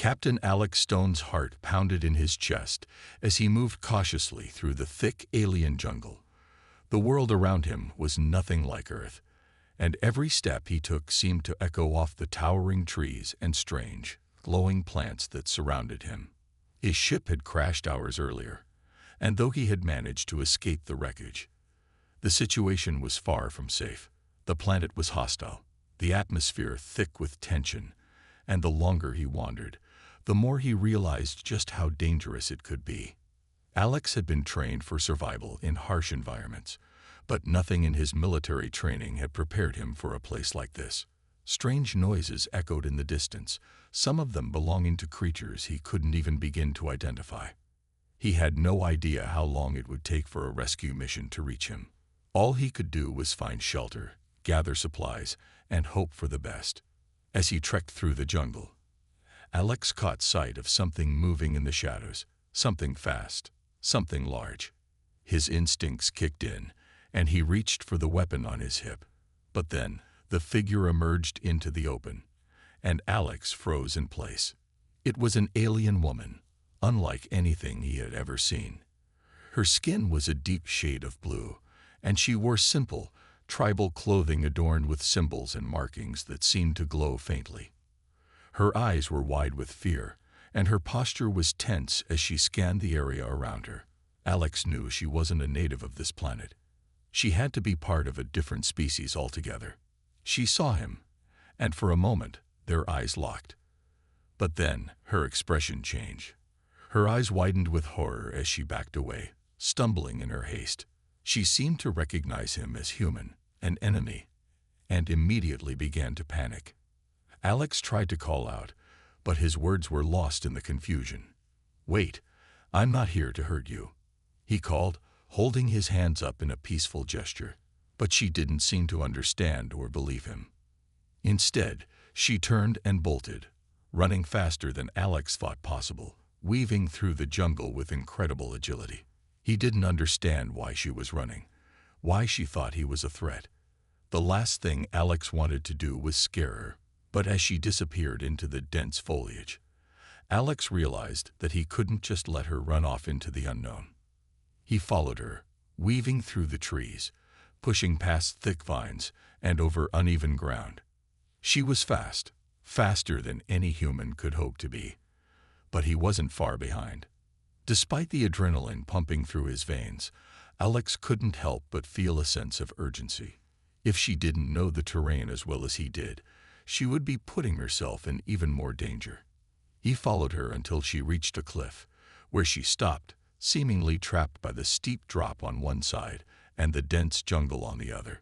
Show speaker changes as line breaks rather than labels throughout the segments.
Captain Alex Stone's heart pounded in his chest as he moved cautiously through the thick alien jungle. The world around him was nothing like Earth, and every step he took seemed to echo off the towering trees and strange, glowing plants that surrounded him. His ship had crashed hours earlier, and though he had managed to escape the wreckage, the situation was far from safe. The planet was hostile, the atmosphere thick with tension, and the longer he wandered, the more he realized just how dangerous it could be. Alex had been trained for survival in harsh environments, but nothing in his military training had prepared him for a place like this. Strange noises echoed in the distance, some of them belonging to creatures he couldn't even begin to identify. He had no idea how long it would take for a rescue mission to reach him. All he could do was find shelter, gather supplies, and hope for the best. As he trekked through the jungle, Alex caught sight of something moving in the shadows, something fast, something large. His instincts kicked in, and he reached for the weapon on his hip. But then, the figure emerged into the open, and Alex froze in place. It was an alien woman, unlike anything he had ever seen. Her skin was a deep shade of blue, and she wore simple, tribal clothing adorned with symbols and markings that seemed to glow faintly. Her eyes were wide with fear, and her posture was tense as she scanned the area around her. Alex knew she wasn't a native of this planet. She had to be part of a different species altogether. She saw him, and for a moment, their eyes locked. But then, her expression changed. Her eyes widened with horror as she backed away, stumbling in her haste. She seemed to recognize him as human, an enemy, and immediately began to panic. Alex tried to call out, but his words were lost in the confusion. "Wait, I'm not here to hurt you," he called, holding his hands up in a peaceful gesture. But she didn't seem to understand or believe him. Instead, she turned and bolted, running faster than Alex thought possible, weaving through the jungle with incredible agility. He didn't understand why she was running, why she thought he was a threat. The last thing Alex wanted to do was scare her. But as she disappeared into the dense foliage, Alex realized that he couldn't just let her run off into the unknown. He followed her, weaving through the trees, pushing past thick vines and over uneven ground. She was fast, faster than any human could hope to be, but he wasn't far behind. Despite the adrenaline pumping through his veins, Alex couldn't help but feel a sense of urgency. If she didn't know the terrain as well as he did, she would be putting herself in even more danger. He followed her until she reached a cliff, where she stopped, seemingly trapped by the steep drop on one side and the dense jungle on the other.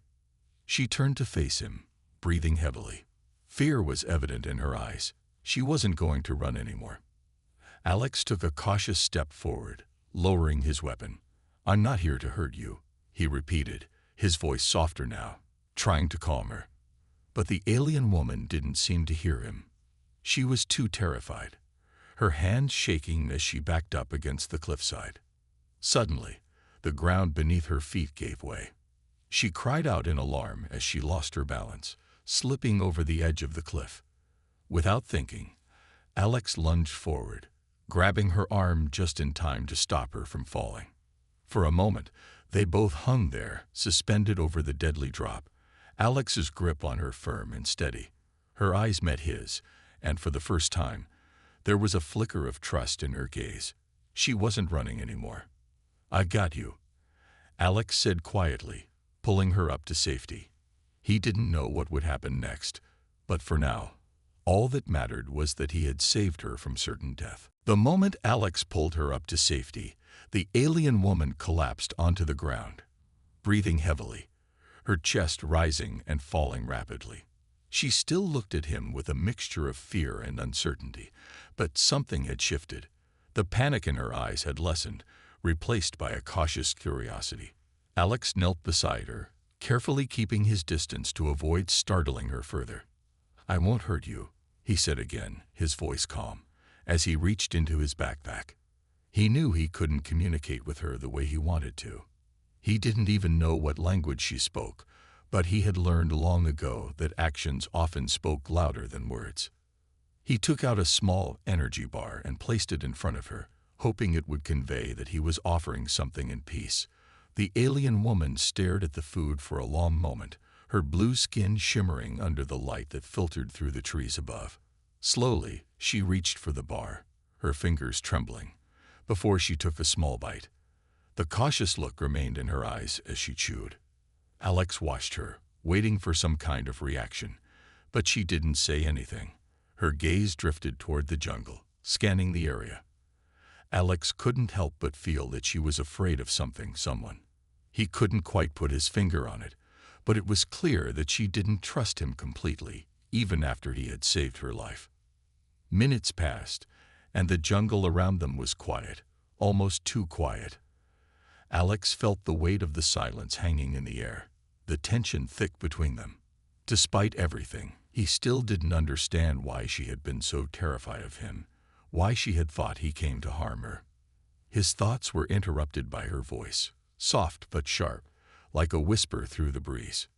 She turned to face him, breathing heavily. Fear was evident in her eyes. She wasn't going to run anymore. Alex took a cautious step forward, lowering his weapon. "I'm not here to hurt you," he repeated, his voice softer now, trying to calm her. But the alien woman didn't seem to hear him. She was too terrified, her hands shaking as she backed up against the cliffside. Suddenly, the ground beneath her feet gave way. She cried out in alarm as she lost her balance, slipping over the edge of the cliff. Without thinking, Alex lunged forward, grabbing her arm just in time to stop her from falling. For a moment, they both hung there, suspended over the deadly drop, Alex's grip on her firm and steady. Her eyes met his, and for the first time, there was a flicker of trust in her gaze. She wasn't running anymore. "I got you," Alex said quietly, pulling her up to safety. He didn't know what would happen next, but for now, all that mattered was that he had saved her from certain death. The moment Alex pulled her up to safety, the alien woman collapsed onto the ground, breathing heavily, her chest rising and falling rapidly. She still looked at him with a mixture of fear and uncertainty, but something had shifted. The panic in her eyes had lessened, replaced by a cautious curiosity. Alex knelt beside her, carefully keeping his distance to avoid startling her further. "I won't hurt you," he said again, his voice calm, as he reached into his backpack. He knew he couldn't communicate with her the way he wanted to. He didn't even know what language she spoke, but he had learned long ago that actions often spoke louder than words. He took out a small energy bar and placed it in front of her, hoping it would convey that he was offering something in peace. The alien woman stared at the food for a long moment, her blue skin shimmering under the light that filtered through the trees above. Slowly, she reached for the bar, her fingers trembling, before she took a small bite. The cautious look remained in her eyes as she chewed. Alex watched her, waiting for some kind of reaction, but she didn't say anything. Her gaze drifted toward the jungle, scanning the area. Alex couldn't help but feel that she was afraid of someone. He couldn't quite put his finger on it, but it was clear that she didn't trust him completely, even after he had saved her life. Minutes passed, and the jungle around them was quiet, almost too quiet. Alex felt the weight of the silence hanging in the air, the tension thick between them. Despite everything, he still didn't understand why she had been so terrified of him, why she had thought he came to harm her. His thoughts were interrupted by her voice, soft but sharp, like a whisper through the breeze.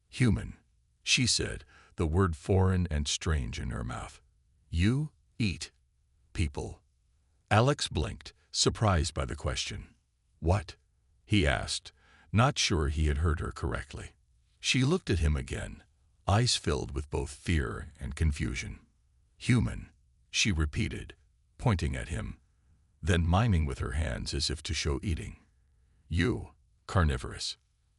"Human," she said, the word foreign and strange in her mouth. "You eat people." Alex blinked, surprised by the question. "What?" he asked, not sure he had heard her correctly. She looked at him again, eyes filled with both fear and confusion. "Human," she repeated, pointing at him, then miming with her hands as if to show eating. "You, carnivorous."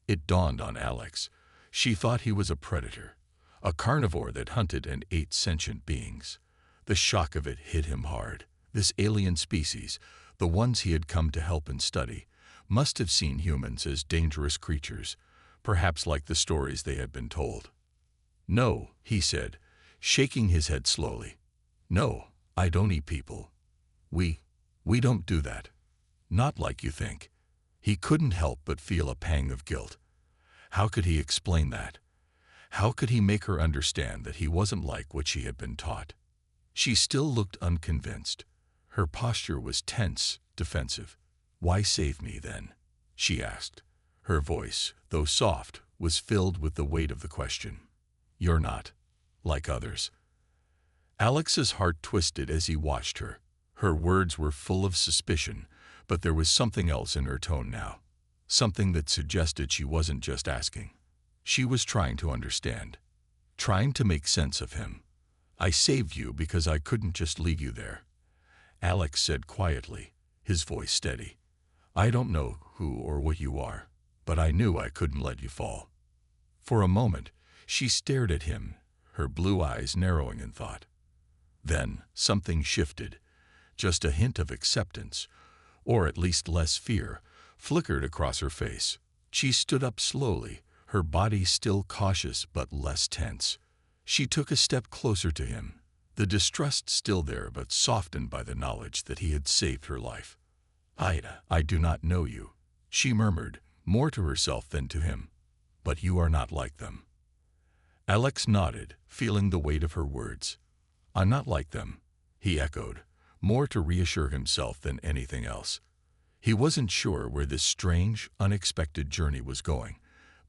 It dawned on Alex. She thought he was a predator, a carnivore that hunted and ate sentient beings. The shock of it hit him hard. This alien species, the ones he had come to help and study, must have seen humans as dangerous creatures, perhaps like the stories they had been told. "No," he said, shaking his head slowly. "No, I don't eat people. We don't do that. Not like you think." He couldn't help but feel a pang of guilt. How could he explain that? How could he make her understand that he wasn't like what she had been taught? She still looked unconvinced. Her posture was tense, defensive. "Why save me, then?" she asked. Her voice, though soft, was filled with the weight of the question. "You're not like others." Alex's heart twisted as he watched her. Her words were full of suspicion, but there was something else in her tone now. Something that suggested she wasn't just asking. She was trying to understand, trying to make sense of him. "I saved you because I couldn't just leave you there," Alex said quietly, his voice steady. "I don't know who or what you are, but I knew I couldn't let you fall." For a moment, she stared at him, her blue eyes narrowing in thought. Then something shifted. Just a hint of acceptance, or at least less fear, flickered across her face. She stood up slowly, her body still cautious but less tense. She took a step closer to him, the distrust still there but softened by the knowledge that he had saved her life. I do not know you," she murmured, more to herself than to him. "But you are not like them." Alex nodded, feeling the weight of her words. "I'm not like them," he echoed, more to reassure himself than anything else. He wasn't sure where this strange, unexpected journey was going,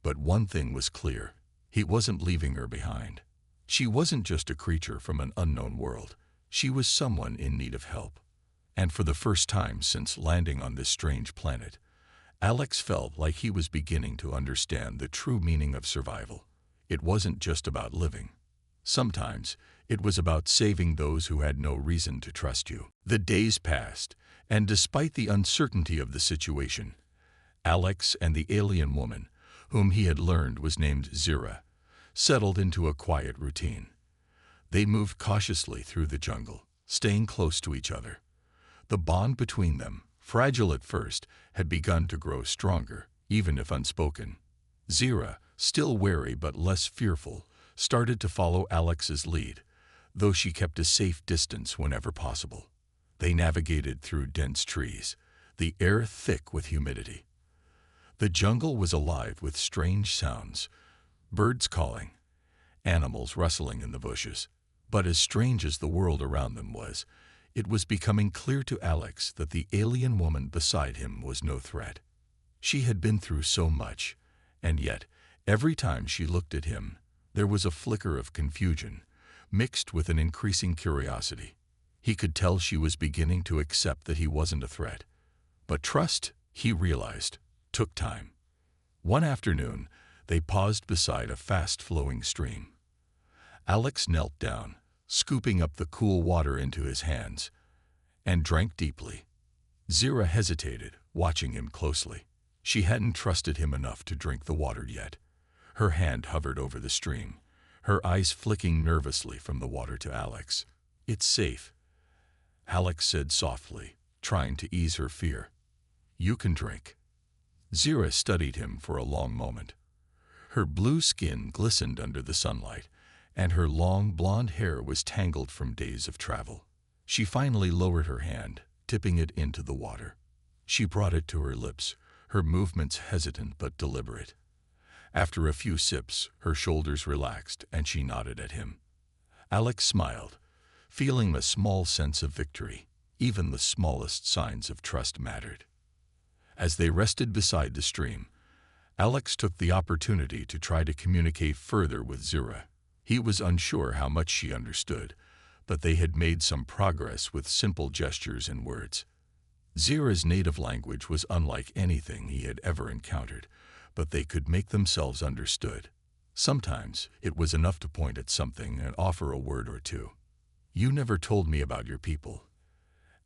but one thing was clear. He wasn't leaving her behind. She wasn't just a creature from an unknown world. She was someone in need of help. And for the first time since landing on this strange planet, Alex felt like he was beginning to understand the true meaning of survival. It wasn't just about living. Sometimes it was about saving those who had no reason to trust you. The days passed, and despite the uncertainty of the situation, Alex and the alien woman, whom he had learned was named Zira, settled into a quiet routine. They moved cautiously through the jungle, staying close to each other. The bond between them, fragile at first, had begun to grow stronger, even if unspoken. Zira, still wary but less fearful, started to follow Alex's lead, though she kept a safe distance whenever possible. They navigated through dense trees, the air thick with humidity. The jungle was alive with strange sounds, birds calling, animals rustling in the bushes. But as strange as the world around them was, it was becoming clear to Alex that the alien woman beside him was no threat. She had been through so much, and yet, every time she looked at him, there was a flicker of confusion, mixed with an increasing curiosity. He could tell she was beginning to accept that he wasn't a threat. But trust, he realized, took time. One afternoon, they paused beside a fast-flowing stream. Alex knelt down, scooping up the cool water into his hands, and drank deeply. Zira hesitated, watching him closely. She hadn't trusted him enough to drink the water yet. Her hand hovered over the stream, her eyes flicking nervously from the water to Alex. "It's safe," Alex said softly, trying to ease her fear. "You can drink." Zira studied him for a long moment. Her blue skin glistened under the sunlight, and her long blonde hair was tangled from days of travel. She finally lowered her hand, tipping it into the water. She brought it to her lips, her movements hesitant but deliberate. After a few sips, her shoulders relaxed and she nodded at him. Alex smiled, feeling a small sense of victory. Even the smallest signs of trust mattered. As they rested beside the stream, Alex took the opportunity to try to communicate further with Zira. He was unsure how much she understood, but they had made some progress with simple gestures and words. Zira's native language was unlike anything he had ever encountered, but they could make themselves understood. Sometimes it was enough to point at something and offer a word or two. "You never told me about your people,"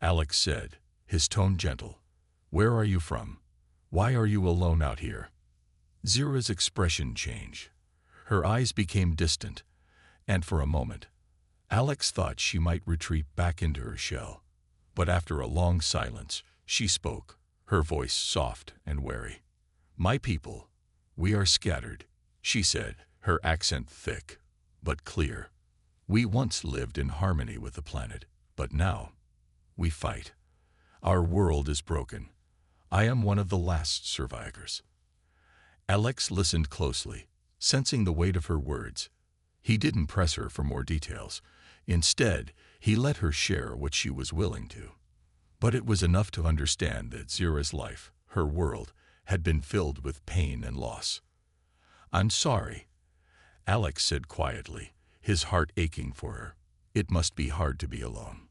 Alex said, his tone gentle. "Where are you from? Why are you alone out here?" Zira's expression changed. Her eyes became distant, and for a moment, Alex thought she might retreat back into her shell. But after a long silence, she spoke, her voice soft and wary. "My people, we are scattered," she said, her accent thick but clear. "We once lived in harmony with the planet, but now we fight. Our world is broken. I am one of the last survivors." Alex listened closely, sensing the weight of her words. He didn't press her for more details. Instead, he let her share what she was willing to. But it was enough to understand that Zira's life, her world, had been filled with pain and loss. "I'm sorry," Alex said quietly, his heart aching for her. "It must be hard to be alone."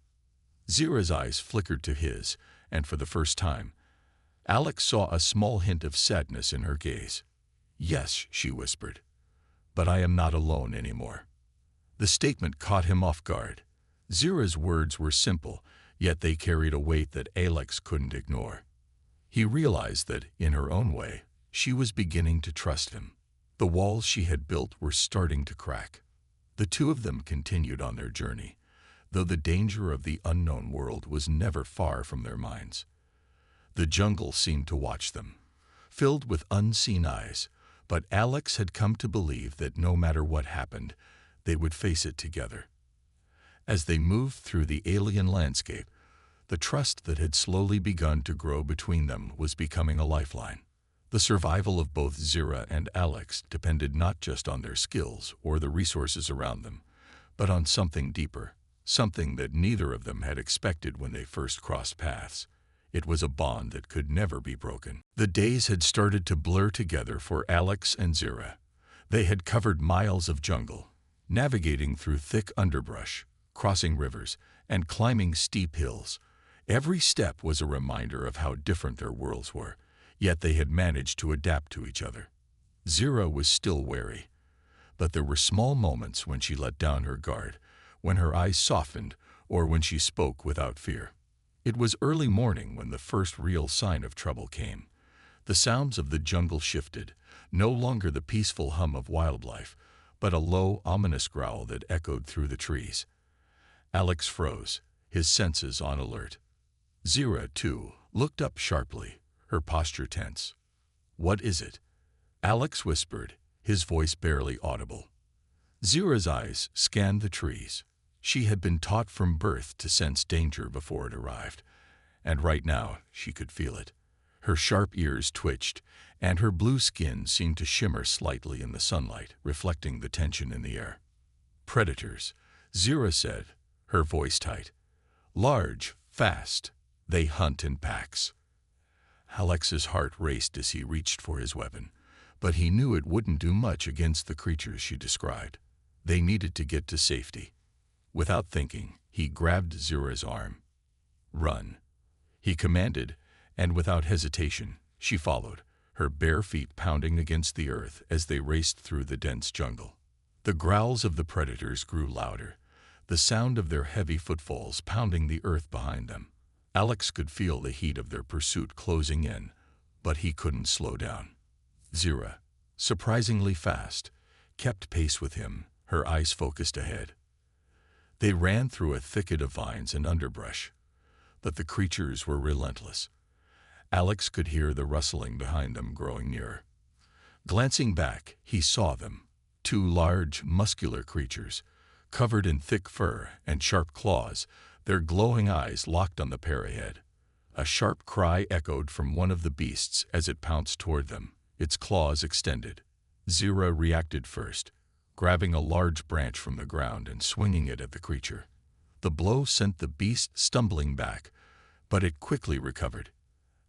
Zira's eyes flickered to his, and for the first time, Alex saw a small hint of sadness in her gaze. "Yes," she whispered, "but I am not alone anymore." The statement caught him off guard. Zira's words were simple, yet they carried a weight that Alex couldn't ignore. He realized that, in her own way, she was beginning to trust him. The walls she had built were starting to crack. The two of them continued on their journey, though the danger of the unknown world was never far from their minds. The jungle seemed to watch them, filled with unseen eyes, but Alex had come to believe that no matter what happened, they would face it together. As they moved through the alien landscape, the trust that had slowly begun to grow between them was becoming a lifeline. The survival of both Zira and Alex depended not just on their skills or the resources around them, but on something deeper, something that neither of them had expected when they first crossed paths. It was a bond that could never be broken. The days had started to blur together for Alex and Zira. They had covered miles of jungle, navigating through thick underbrush, crossing rivers, and climbing steep hills. Every step was a reminder of how different their worlds were, yet they had managed to adapt to each other. Zira was still wary, but there were small moments when she let down her guard, when her eyes softened, or when she spoke without fear. It was early morning when the first real sign of trouble came. The sounds of the jungle shifted, no longer the peaceful hum of wildlife, but a low, ominous growl that echoed through the trees. Alex froze, his senses on alert. Zira, too, looked up sharply, her posture tense. "What is it?" Alex whispered, his voice barely audible. Zira's eyes scanned the trees. She had been taught from birth to sense danger before it arrived, and right now she could feel it. Her sharp ears twitched, and her blue skin seemed to shimmer slightly in the sunlight, reflecting the tension in the air. "Predators," Zira said, her voice tight. "Large, fast, they hunt in packs." Alex's heart raced as he reached for his weapon, but he knew it wouldn't do much against the creatures she described. They needed to get to safety. Without thinking, he grabbed Zira's arm. "Run," he commanded, and without hesitation, she followed, her bare feet pounding against the earth as they raced through the dense jungle. The growls of the predators grew louder, the sound of their heavy footfalls pounding the earth behind them. Alex could feel the heat of their pursuit closing in, but he couldn't slow down. Zira, surprisingly fast, kept pace with him, her eyes focused ahead. They ran through a thicket of vines and underbrush, but the creatures were relentless. Alex could hear the rustling behind them growing nearer. Glancing back, he saw them, two large, muscular creatures, covered in thick fur and sharp claws, their glowing eyes locked on the pair ahead. A sharp cry echoed from one of the beasts as it pounced toward them, its claws extended. Zira reacted first, grabbing a large branch from the ground and swinging it at the creature. The blow sent the beast stumbling back, but it quickly recovered.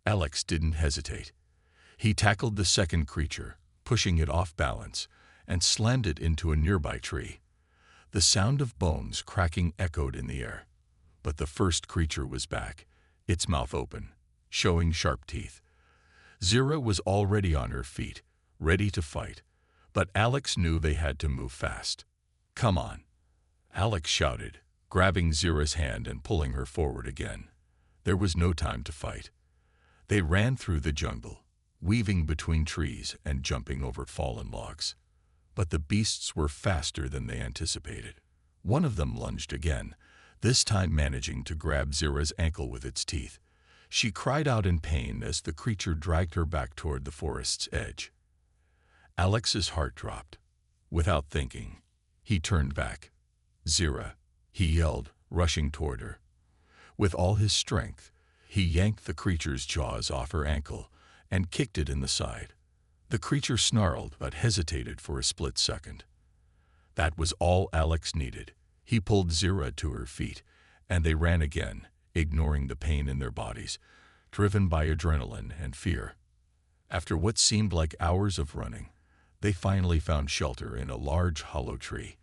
Alex didn't hesitate. He tackled the second creature, pushing it off balance, and slammed it into a nearby tree. The sound of bones cracking echoed in the air. But the first creature was back, its mouth open, showing sharp teeth. Zira was already on her feet, ready to fight, but Alex knew they had to move fast. "Come on," Alex shouted, grabbing Zira's hand and pulling her forward again. There was no time to fight. They ran through the jungle, weaving between trees and jumping over fallen logs. But the beasts were faster than they anticipated. One of them lunged again, this time managing to grab Zira's ankle with its teeth. She cried out in pain as the creature dragged her back toward the forest's edge. Alex's heart dropped. Without thinking, he turned back. "Zira," he yelled, rushing toward her. With all his strength, he yanked the creature's jaws off her ankle and kicked it in the side. The creature snarled but hesitated for a split second. That was all Alex needed. He pulled Zira to her feet, and they ran again, ignoring the pain in their bodies, driven by adrenaline and fear. After what seemed like hours of running, they finally found shelter in a large hollow tree.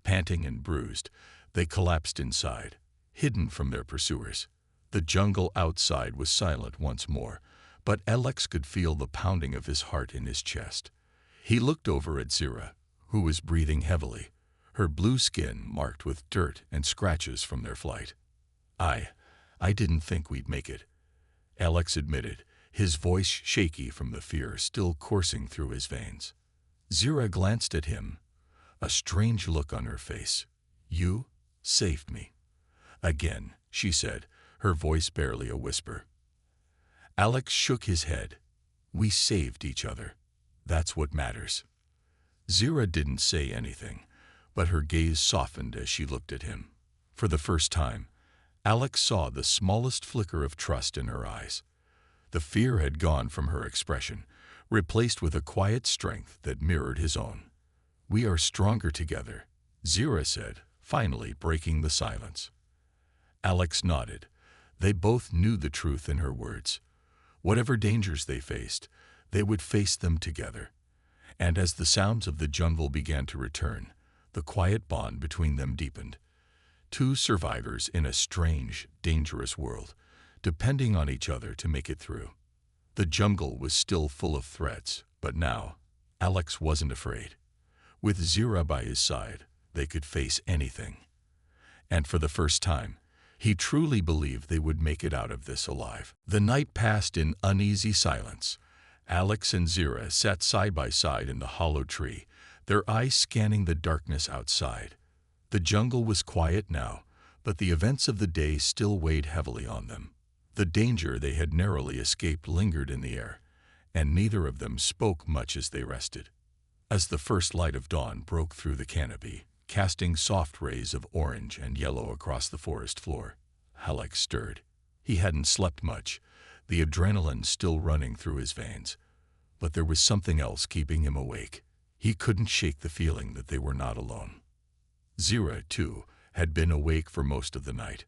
Panting and bruised, they collapsed inside, hidden from their pursuers. The jungle outside was silent once more, but Alex could feel the pounding of his heart in his chest. He looked over at Zira, who was breathing heavily, her blue skin marked with dirt and scratches from their flight. I didn't think we'd make it," Alex admitted, his voice shaky from the fear still coursing through his veins. Zira glanced at him, a strange look on her face. "You saved me." "Again," she said, her voice barely a whisper. Alex shook his head. "We saved each other. That's what matters." Zira didn't say anything, but her gaze softened as she looked at him. For the first time, Alex saw the smallest flicker of trust in her eyes. The fear had gone from her expression, replaced with a quiet strength that mirrored his own. "We are stronger together," Zira said, finally breaking the silence. Alex nodded. They both knew the truth in her words. Whatever dangers they faced, they would face them together. And as the sounds of the jungle began to return, the quiet bond between them deepened. Two survivors in a strange, dangerous world, depending on each other to make it through. The jungle was still full of threats, but now, Alex wasn't afraid. With Zira by his side, they could face anything. And for the first time, he truly believed they would make it out of this alive. The night passed in uneasy silence. Alex and Zira sat side by side in the hollow tree, their eyes scanning the darkness outside. The jungle was quiet now, but the events of the day still weighed heavily on them. The danger they had narrowly escaped lingered in the air, and neither of them spoke much as they rested. As the first light of dawn broke through the canopy, casting soft rays of orange and yellow across the forest floor, Alex stirred. He hadn't slept much, the adrenaline still running through his veins. But there was something else keeping him awake. He couldn't shake the feeling that they were not alone. Zira, too, had been awake for most of the night.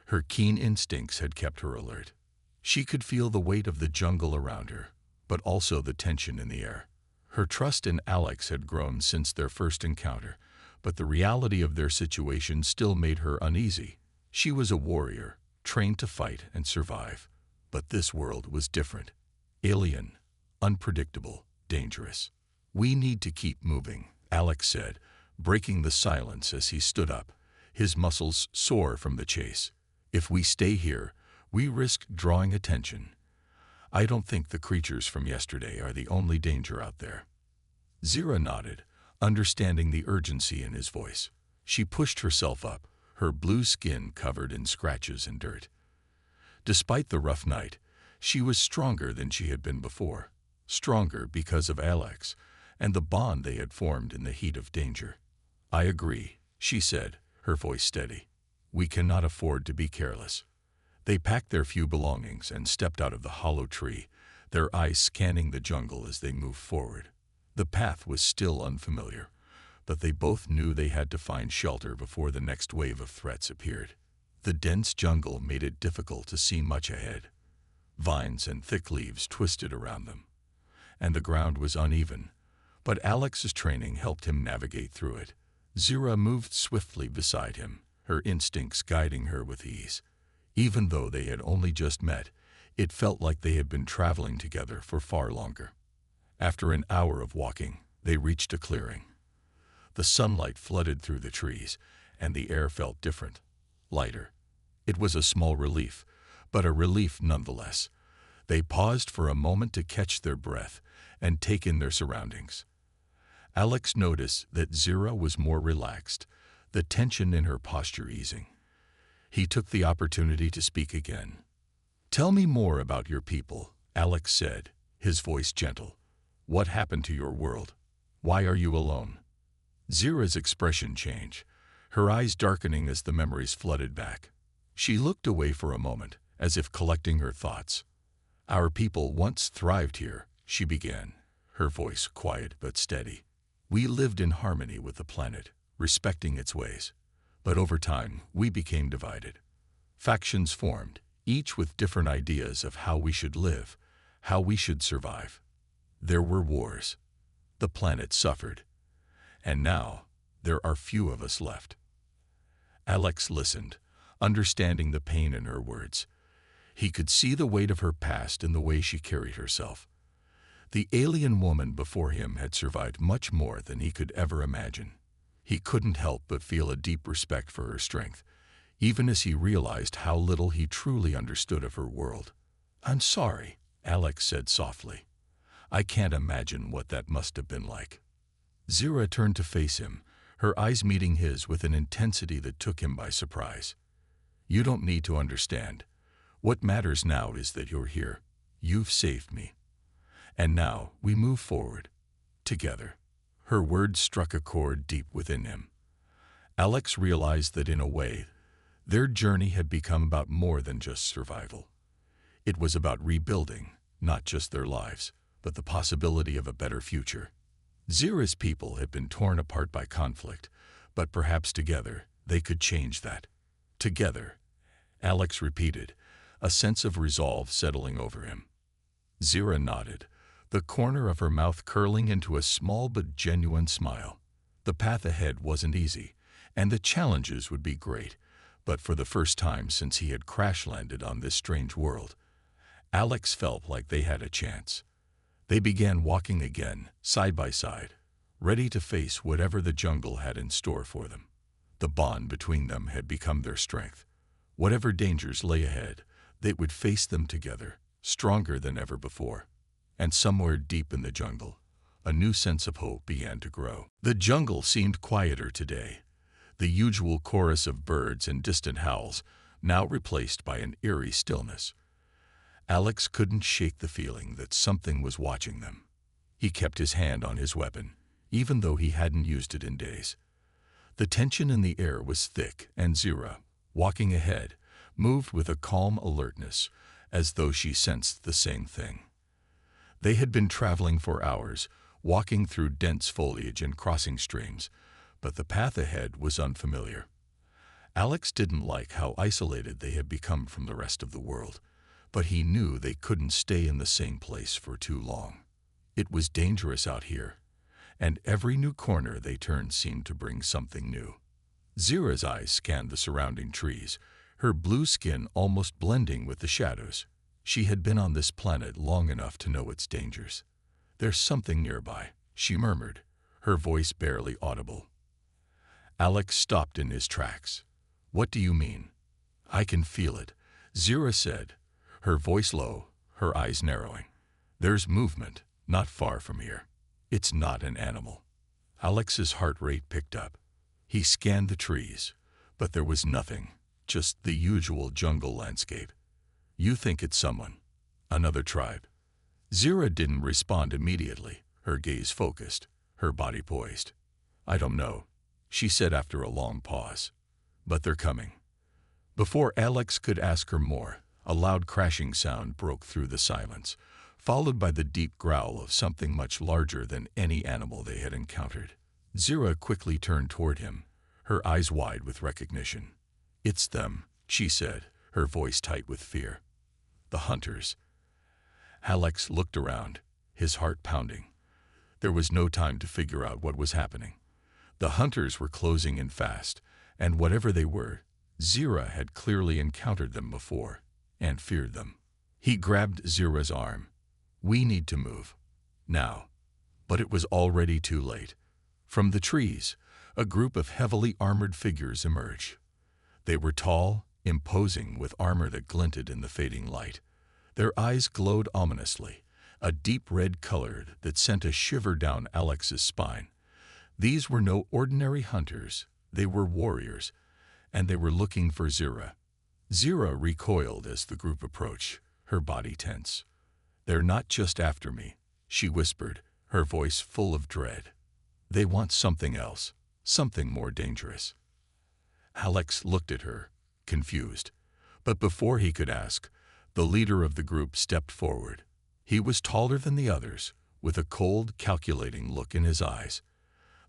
Her keen instincts had kept her alert. She could feel the weight of the jungle around her, but also the tension in the air. Her trust in Alex had grown since their first encounter, but the reality of their situation still made her uneasy. She was a warrior, trained to fight and survive. But this world was different. Alien, unpredictable, dangerous. "We need to keep moving," Alex said, breaking the silence as he stood up, his muscles sore from the chase. "If we stay here, we risk drawing attention. I don't think the creatures from yesterday are the only danger out there." Zira nodded, understanding the urgency in his voice. She pushed herself up, her blue skin covered in scratches and dirt. Despite the rough night, she was stronger than she had been before. Stronger because of Alex and the bond they had formed in the heat of danger. "I agree," she said, her voice steady. "We cannot afford to be careless." They packed their few belongings and stepped out of the hollow tree, their eyes scanning the jungle as they moved forward. The path was still unfamiliar, but they both knew they had to find shelter before the next wave of threats appeared. The dense jungle made it difficult to see much ahead. Vines and thick leaves twisted around them, and the ground was uneven, but Alex's training helped him navigate through it. Zira moved swiftly beside him, her instincts guiding her with ease. Even though they had only just met, it felt like they had been traveling together for far longer. After an hour of walking, they reached a clearing. The sunlight flooded through the trees, and the air felt different, lighter. It was a small relief, but a relief nonetheless. They paused for a moment to catch their breath and take in their surroundings. Alex noticed that Zira was more relaxed, the tension in her posture easing. He took the opportunity to speak again. "Tell me more about your people," Alex said, his voice gentle. "What happened to your world? Why are you alone?" Zira's expression changed, her eyes darkening as the memories flooded back. She looked away for a moment, as if collecting her thoughts. "Our people once thrived here," she began, her voice quiet but steady. "We lived in harmony with the planet, respecting its ways. But over time, we became divided. Factions formed, each with different ideas of how we should live, how we should survive. There were wars. The planet suffered. And now, there are few of us left." Alex listened, understanding the pain in her words. He could see the weight of her past in the way she carried herself. The alien woman before him had survived much more than he could ever imagine. He couldn't help but feel a deep respect for her strength, even as he realized how little he truly understood of her world. "I'm sorry," Alex said softly. "I can't imagine what that must have been like." Zira turned to face him, her eyes meeting his with an intensity that took him by surprise. "You don't need to understand. What matters now is that you're here. You've saved me. And now we move forward. Together." Her words struck a chord deep within him. Alex realized that in a way, their journey had become about more than just survival. It was about rebuilding, not just their lives, but the possibility of a better future. Zira's people had been torn apart by conflict, but perhaps together they could change that. "Together," Alex repeated, a sense of resolve settling over him. Zira nodded, the corner of her mouth curling into a small but genuine smile. The path ahead wasn't easy, and the challenges would be great, but for the first time since he had crash-landed on this strange world, Alex felt like they had a chance. They began walking again, side by side, ready to face whatever the jungle had in store for them. The bond between them had become their strength. Whatever dangers lay ahead, they would face them together, stronger than ever before. And somewhere deep in the jungle, a new sense of hope began to grow. The jungle seemed quieter today, the usual chorus of birds and distant howls now replaced by an eerie stillness. Alex couldn't shake the feeling that something was watching them. He kept his hand on his weapon, even though he hadn't used it in days. The tension in the air was thick, and Zira, walking ahead, moved with a calm alertness, as though she sensed the same thing. They had been traveling for hours, walking through dense foliage and crossing streams, but the path ahead was unfamiliar. Alex didn't like how isolated they had become from the rest of the world, but he knew they couldn't stay in the same place for too long. It was dangerous out here, and every new corner they turned seemed to bring something new. Zira's eyes scanned the surrounding trees, her blue skin almost blending with the shadows. She had been on this planet long enough to know its dangers. "There's something nearby," she murmured, her voice barely audible. Alex stopped in his tracks. "What do you mean?" "I can feel it," Zira said, her voice low, her eyes narrowing. "There's movement, not far from here. It's not an animal." Alex's heart rate picked up. He scanned the trees, but there was nothing, just the usual jungle landscape. "You think it's someone, another tribe?" Zira didn't respond immediately, her gaze focused, her body poised. "I don't know," she said after a long pause. "But they're coming." Before Alex could ask her more, a loud crashing sound broke through the silence, followed by the deep growl of something much larger than any animal they had encountered. Zira quickly turned toward him, her eyes wide with recognition. "It's them," she said, her voice tight with fear. "The hunters." Alex looked around, his heart pounding. There was no time to figure out what was happening. The hunters were closing in fast, and whatever they were, Zira had clearly encountered them before, and feared them. He grabbed Zira's arm. "We need to move. Now." But it was already too late. From the trees, a group of heavily armored figures emerged. They were tall, imposing, with armor that glinted in the fading light. Their eyes glowed ominously, a deep red color that sent a shiver down Alex's spine. These were no ordinary hunters, they were warriors, and they were looking for Zira. Zira recoiled as the group approached, her body tense. "They're not just after me," she whispered, her voice full of dread. "They want something else, something more dangerous." Alex looked at her, confused. But before he could ask, the leader of the group stepped forward. He was taller than the others, with a cold, calculating look in his eyes.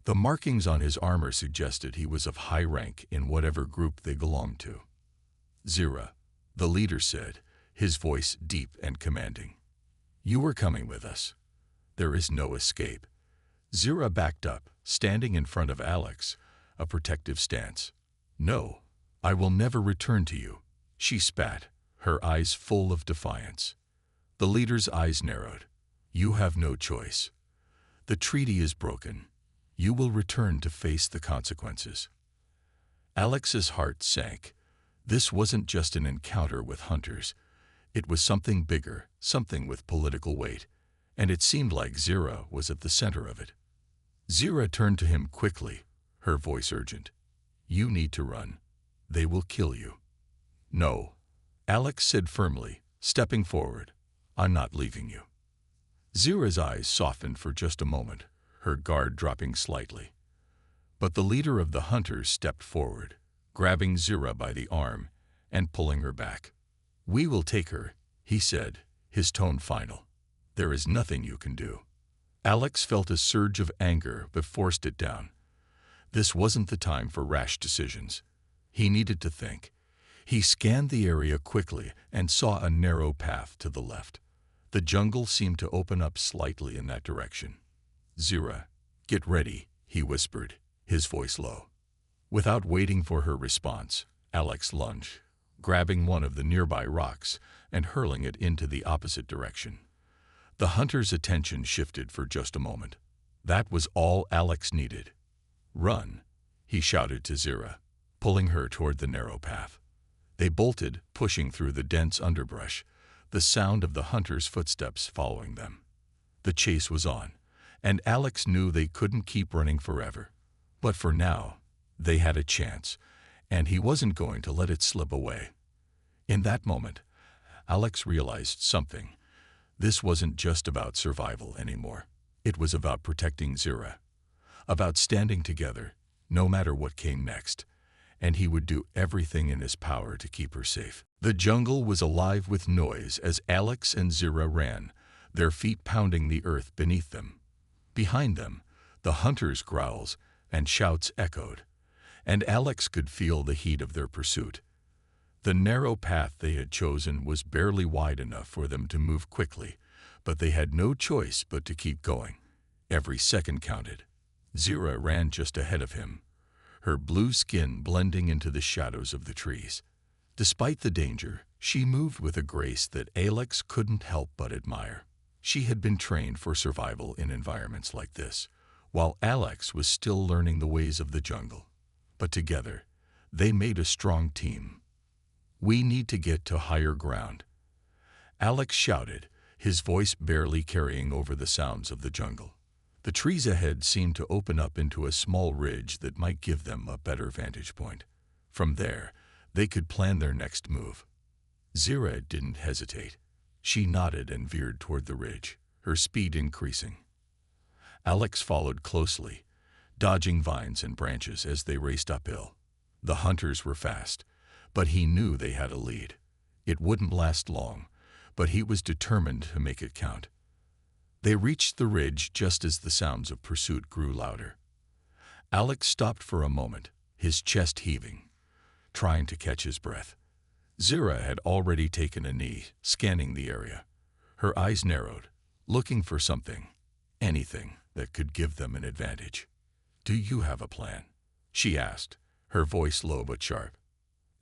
The markings on his armor suggested he was of high rank in whatever group they belonged to. "Zira," the leader said, his voice deep and commanding. "You are coming with us. There is no escape." Zira backed up, standing in front of Alex, a protective stance. "No, I will never return to you," she spat, her eyes full of defiance. The leader's eyes narrowed. "You have no choice. The treaty is broken. You will return to face the consequences." Alex's heart sank. This wasn't just an encounter with hunters. It was something bigger, something with political weight, and it seemed like Zira was at the center of it. Zira turned to him quickly, her voice urgent. "You need to run. They will kill you." "No," Alex said firmly, stepping forward. "I'm not leaving you." Zira's eyes softened for just a moment, her guard dropping slightly. But the leader of the hunters stepped forward, grabbing Zira by the arm and pulling her back. "We will take her," he said, his tone final. "There is nothing you can do." Alex felt a surge of anger but forced it down. This wasn't the time for rash decisions. He needed to think. He scanned the area quickly and saw a narrow path to the left. The jungle seemed to open up slightly in that direction. "Zira, get ready," he whispered, his voice low. Without waiting for her response, Alex lunged, grabbing one of the nearby rocks and hurling it into the opposite direction. The hunter's attention shifted for just a moment. That was all Alex needed. "Run," he shouted to Zira, pulling her toward the narrow path. They bolted, pushing through the dense underbrush, the sound of the hunter's footsteps following them. The chase was on, and Alex knew they couldn't keep running forever. But for now, they had a chance, and he wasn't going to let it slip away. In that moment, Alex realized something. This wasn't just about survival anymore. It was about protecting Zira, about standing together, no matter what came next, and he would do everything in his power to keep her safe. The jungle was alive with noise as Alex and Zira ran, their feet pounding the earth beneath them. Behind them, the hunters' growls and shouts echoed, and Alex could feel the heat of their pursuit. The narrow path they had chosen was barely wide enough for them to move quickly, but they had no choice but to keep going. Every second counted. Zira ran just ahead of him, her blue skin blending into the shadows of the trees. Despite the danger, she moved with a grace that Alex couldn't help but admire. She had been trained for survival in environments like this, while Alex was still learning the ways of the jungle. But together, they made a strong team. "We need to get to higher ground," Alex shouted, his voice barely carrying over the sounds of the jungle. The trees ahead seemed to open up into a small ridge that might give them a better vantage point. From there, they could plan their next move. Zira didn't hesitate. She nodded and veered toward the ridge, her speed increasing. Alex followed closely, dodging vines and branches as they raced uphill. The hunters were fast, but he knew they had a lead. It wouldn't last long, but he was determined to make it count. They reached the ridge just as the sounds of pursuit grew louder. Alex stopped for a moment, his chest heaving, trying to catch his breath. Zira had already taken a knee, scanning the area. Her eyes narrowed, looking for something, anything that could give them an advantage. "Do you have a plan?" she asked, her voice low but sharp.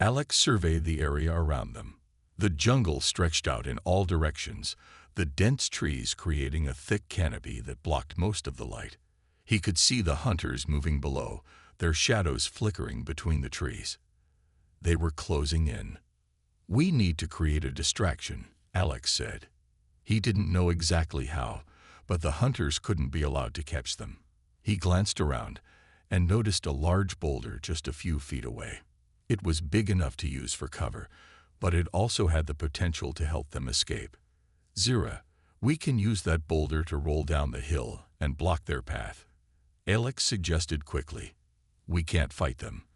Alex surveyed the area around them. The jungle stretched out in all directions, the dense trees creating a thick canopy that blocked most of the light. He could see the hunters moving below, their shadows flickering between the trees. They were closing in. "We need to create a distraction," Alex said. He didn't know exactly how, but the hunters couldn't be allowed to catch them. He glanced around and noticed a large boulder just a few feet away. It was big enough to use for cover, but it also had the potential to help them escape. "Zira, we can use that boulder to roll down the hill and block their path," Alex suggested quickly. "We can't fight them,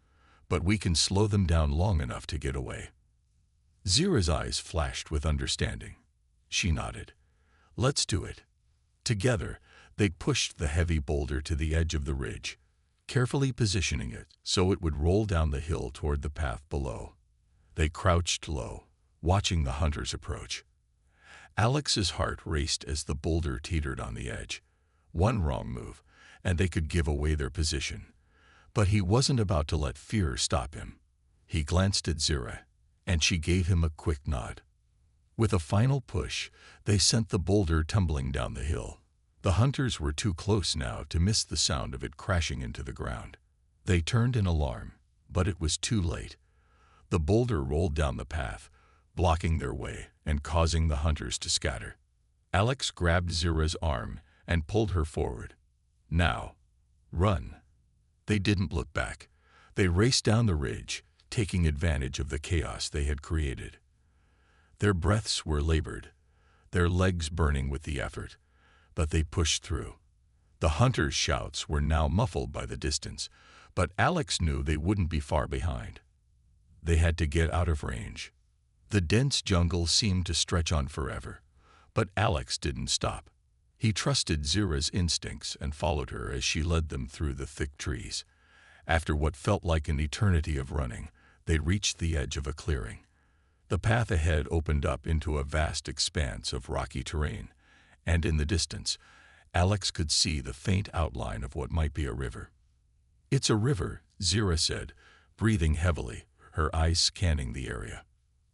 but we can slow them down long enough to get away." Zira's eyes flashed with understanding. She nodded. "Let's do it." Together, they pushed the heavy boulder to the edge of the ridge, carefully positioning it so it would roll down the hill toward the path below. They crouched low, watching the hunters approach. Alex's heart raced as the boulder teetered on the edge. One wrong move, and they could give away their position. But he wasn't about to let fear stop him. He glanced at Zira, and she gave him a quick nod. With a final push, they sent the boulder tumbling down the hill. The hunters were too close now to miss the sound of it crashing into the ground. They turned in alarm, but it was too late. The boulder rolled down the path, blocking their way and causing the hunters to scatter. Alex grabbed Zira's arm and pulled her forward. "Now, run." They didn't look back. They raced down the ridge, taking advantage of the chaos they had created. Their breaths were labored, their legs burning with the effort, but they pushed through. The hunters' shouts were now muffled by the distance, but Alex knew they wouldn't be far behind. They had to get out of range. The dense jungle seemed to stretch on forever, but Alex didn't stop. He trusted Zira's instincts and followed her as she led them through the thick trees. After what felt like an eternity of running, they reached the edge of a clearing. The path ahead opened up into a vast expanse of rocky terrain, and in the distance, Alex could see the faint outline of what might be a river. "It's a river," Zira said, breathing heavily, her eyes scanning the area.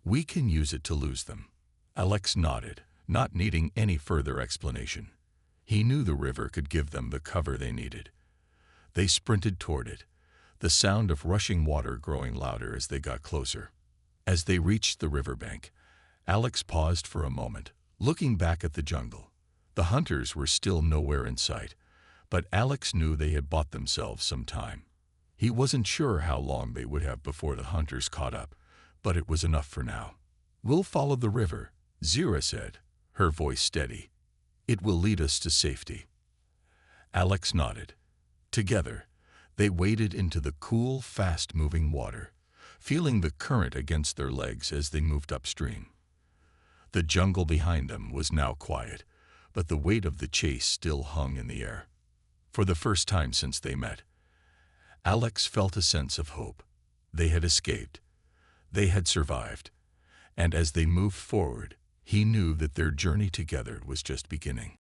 "We can use it to lose them." Alex nodded, not needing any further explanation. He knew the river could give them the cover they needed. They sprinted toward it, the sound of rushing water growing louder as they got closer. As they reached the riverbank, Alex paused for a moment, looking back at the jungle. The hunters were still nowhere in sight, but Alex knew they had bought themselves some time. He wasn't sure how long they would have before the hunters caught up, but it was enough for now. "We'll follow the river," Zira said, her voice steady. "It will lead us to safety." Alex nodded. Together, they waded into the cool, fast-moving water, feeling the current against their legs as they moved upstream. The jungle behind them was now quiet, but the weight of the chase still hung in the air. For the first time since they met, Alex felt a sense of hope. They had escaped. They had survived. And as they moved forward, he knew that their journey together was just beginning.